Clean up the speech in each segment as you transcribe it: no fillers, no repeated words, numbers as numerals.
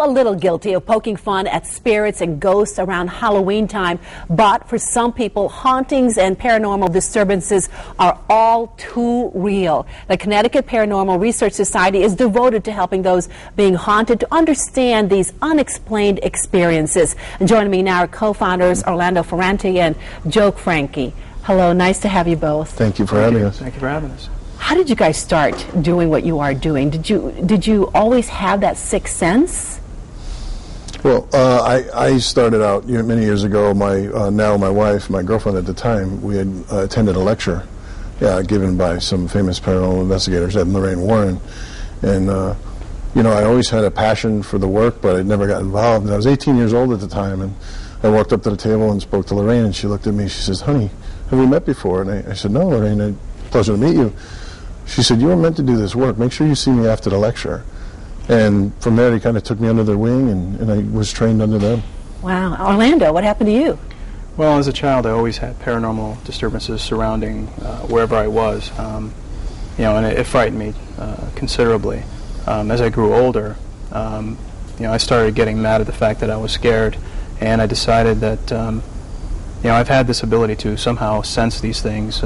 all a little guilty of poking fun at spirits and ghosts around Halloween time, but for some people, hauntings and paranormal disturbances are all too real. The Connecticut Paranormal Research Society is devoted to helping those being haunted to understand these unexplained experiences. And joining me now are co-founders Orlando Ferranti and Joe Frankie. Hello, nice to have you both. Thank you for having us. Thank you for having us. How did you guys start doing what you are doing? Did you always have that sixth sense? Well, I started out many years ago. Now my wife, my girlfriend at the time, we had attended a lecture given by some famous paranormal investigators, Ed and Lorraine Warren. And, I always had a passion for the work, but I never got involved. And I was 18 years old at the time, and I walked up to the table and spoke to Lorraine, and she looked at me, she says, "Honey, have we met before?" And I said, "No, Lorraine, pleasure to meet you." She said, "You were meant to do this work. Make sure you see me after the lecture." And from there, they kind of took me under their wing, and I was trained under them. Wow. Orlando, what happened to you? Well, as a child, I always had paranormal disturbances surrounding wherever I was, and it frightened me considerably. As I grew older, I started getting mad at the fact that I was scared, and I decided that, I've had this ability to somehow sense these things.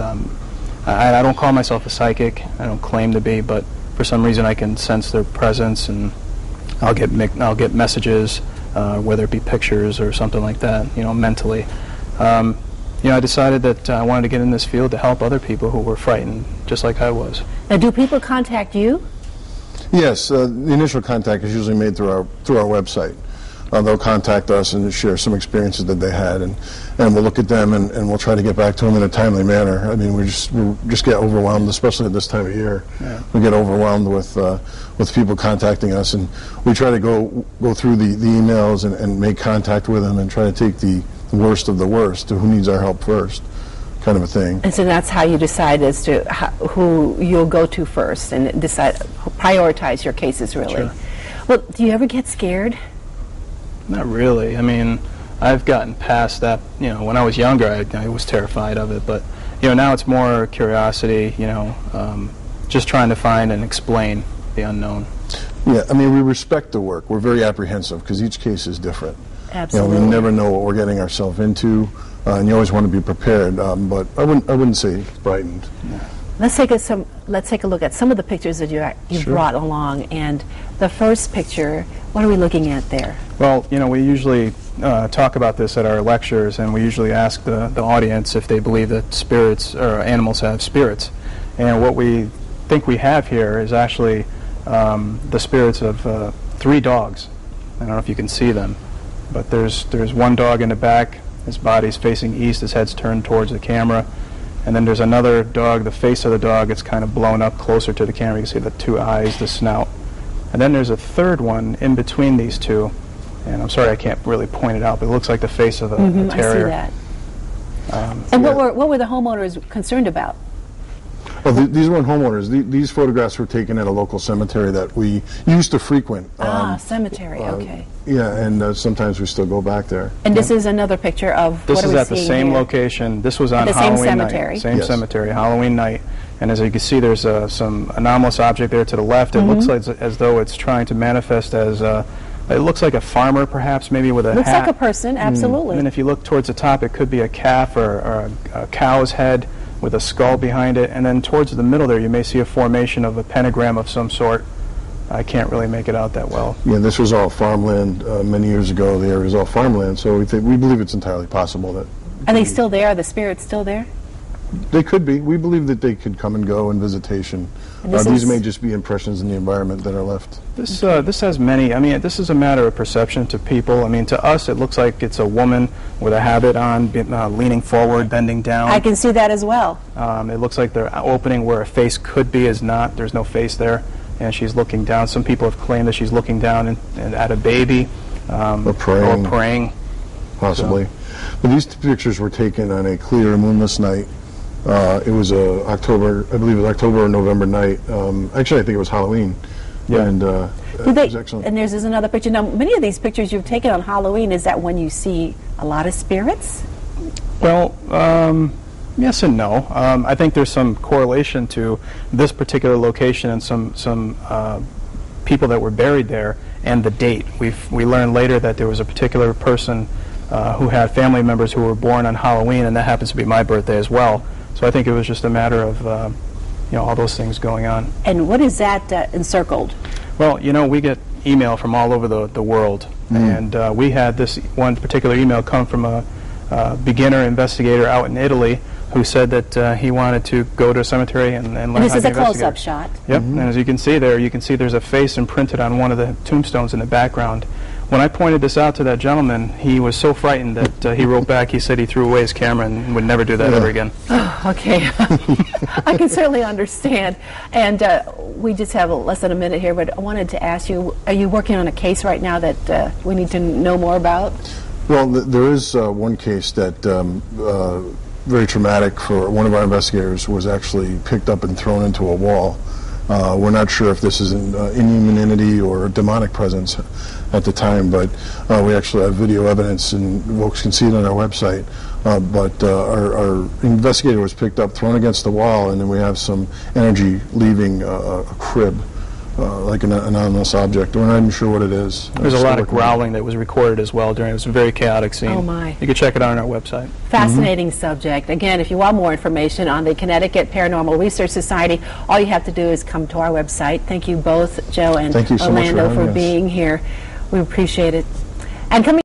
I don't call myself a psychic. I don't claim to be, but for some reason I can sense their presence, and I'll get messages, whether it be pictures or something like that, mentally. I decided that I wanted to get in this field to help other people who were frightened, just like I was. Now, do people contact you? Yes, the initial contact is usually made through our website. They'll contact us and share some experiences that they had, and we'll look at them and we'll try to get back to them in a timely manner. I mean, we just get overwhelmed, especially at this time of year. Yeah. We get overwhelmed with people contacting us, and we try to go through the emails and make contact with them and try to take the worst of the worst to who needs our help first, kind of a thing. And so that's how you decide as to who you'll go to first and prioritize your cases, really. Sure. Well, do you ever get scared? Not really. I mean, I've gotten past that. When I was younger, I was terrified of it. But, now it's more curiosity, just trying to find and explain the unknown. Yeah, I mean, we respect the work. We're very apprehensive because each case is different. Absolutely. We never know what we're getting ourselves into, and you always want to be prepared. But I wouldn't say frightened. Yeah. Let's take a look at some of the pictures that you've Sure. brought along. And the first picture, what are we looking at there? Well, we usually talk about this at our lectures, and we usually ask the audience if they believe that spirits or animals have spirits. And what we think we have here is actually the spirits of 3 dogs. I don't know if you can see them, but there's one dog in the back. His body's facing east, his head's turned towards the camera. And then there's another dog, the face of the dog is kind of blown up closer to the camera. You can see the 2 eyes, the snout. And then there's a third one in between these two. And I'm sorry I can't really point it out, but it looks like the face of a terrier. I see that. And what were the homeowners concerned about? Well, these weren't homeowners. These photographs were taken at a local cemetery that we used to frequent. Cemetery, okay. Yeah, and sometimes we still go back there. And this is another picture of this what is are we at the seeing same here? location. This was on the Halloween same cemetery. night. Same Yes. cemetery, Halloween night. And as you can see, there's some anomalous object there to the left. It looks like as though it's trying to manifest as it looks like a farmer, perhaps, maybe with a Looks hat. like a person, absolutely. And then if you look towards the top, it could be a calf or a cow's head with a skull behind it. And then towards the middle there, you may see a formation of a pentagram of some sort. I can't really make it out that well. Yeah, this was all farmland many years ago. The area was all farmland, so we believe it's entirely possible that... Are they still there? Are the spirits still there? They could be. We believe that they could come and go in visitation. These may just be impressions in the environment that are left. This has many. I mean, this is a matter of perception to people. I mean, to us, it looks like it's a woman with a habit on, leaning forward, bending down. I can see that as well. It looks like the opening where a face could be is not. There's no face there, and she's looking down. Some people have claimed that she's looking down and at a baby Or praying. Possibly. So. But these pictures were taken on a clear, moonless night. It was October, I believe it was October or November night. Actually, I think it was Halloween. Yeah. And it was excellent. And there's another picture. Now, many of these pictures you've taken on Halloween, is that when you see a lot of spirits? Well, yes and no. I think there's some correlation to this particular location and some people that were buried there and the date. We learned later that there was a particular person who had family members who were born on Halloween, and that happens to be my birthday as well. So I think it was just a matter of all those things going on. And what is that encircled? Well, we get email from all over the world, and we had this one particular email come from a beginner investigator out in Italy who said that he wanted to go to a cemetery and learn how to And this is a investigate. close-up shot. Yep, and as you can see there, there's a face imprinted on one of the tombstones in the background. When I pointed this out to that gentleman, he was so frightened that he wrote back, he said he threw away his camera and would never do that ever again. Oh, okay. I can certainly understand. And we just have less than a minute here, but I wanted to ask you, are you working on a case right now that we need to know more about? Well, there is one case that very traumatic for one of our investigators, was actually picked up and thrown into a wall. We're not sure if this is an inhuman entity or a demonic presence at the time, but we actually have video evidence, and folks can see it on our website. But our investigator was picked up, thrown against the wall, and then we have some energy leaving a crib, like an anonymous object. We're not even sure what it is. There's a lot of growling that was recorded as well during it. was a very chaotic scene. Oh my. You can check it out on our website. Fascinating subject. Again, if you want more information on the Connecticut Paranormal Research Society, all you have to do is come to our website. Thank you both, Joe and Thank you so much for Orlando, having for us. being here. We appreciate it. And coming